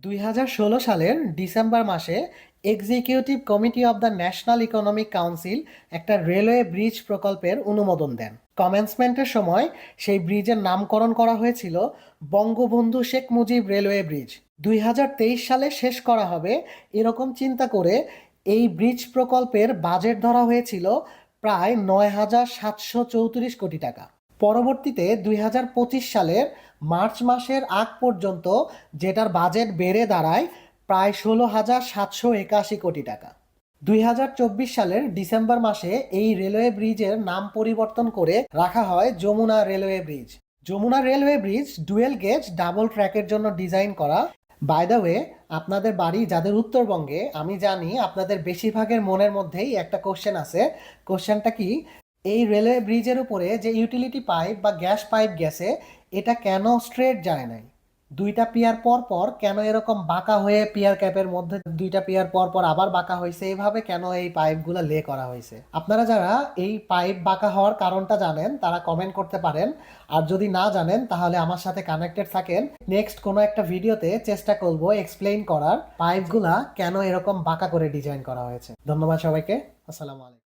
2016 সালের ডিসেম্বর মাসে executive committee of the national economic council একটা রেলওয়ে ব্রিজ প্রকল্পের অনুমোদন দেন। কমেন্সমেন্টের সময় সেই ব্রিজের নামকরণ করা হয়েছিল বঙ্গবন্ধু শেখ মুজিব রেলওয়ে ব্রিজ। 2023 সালে শেষ করা হবে এরকম চিন্তা করে এই ব্রিজ প্রকল্পের বাজেট ধরা হয়েছিল প্রায় 9,734 কোটি টাকা। পরবর্তীতে 2025 সালের মার্চ মাসের আগ পর্যন্ত যেটার বাজেট বেড়ে দাঁড়ায় প্রায় 16,781 কোটি টাকা। 2024 সালের ডিসেম্বর মাসে এই রেলওয়ে ব্রিজের নাম পরিবর্তন করে রাখা হয় Jamuna railway bridge. Jamuna railway bridge dual gauge double ট্র্যাকের জন্য ডিজাইন করা। বাই দ্য ওয়ে, আপনাদের বাড়ি যাদের উত্তরবঙ্গে, আমি জানি আপনাদের বেশিরভাগের মনের মধ্যেই একটা কোশ্চেন আছে। কোশ্চেনটা কি, এই রেলওয়ে ব্রিজের উপরে যে ইউটিলিটি পাইপ বা গ্যাস পাইপ গেছে এটা কেন স্ট্রেট যায় নাই? দুইটা পিয়ার পর পর কেন এরকম বাঁকা হয়ে পিয়ার ক্যাপের মধ্যে দুইটা পিয়ার পর পর আবার বাঁকা হয়েছে? এইভাবে কেন এই পাইপগুলো লে করা হয়েছে? আপনারা যারা এই পাইপ বাঁকা হওয়ার কারণটা জানেন তারা কমেন্ট করতে পারেন, আর যদি না জানেন তাহলে আমার সাথে কানেক্টেড থাকেন। নেক্সট কোনো একটা ভিডিওতে চেষ্টা করব এক্সপ্লেইন করার পাইপগুলা কেন এরকম বাঁকা করে ডিজাইন করা হয়েছে। ধন্যবাদ সবাইকে। আসসালামু আলাইকুম।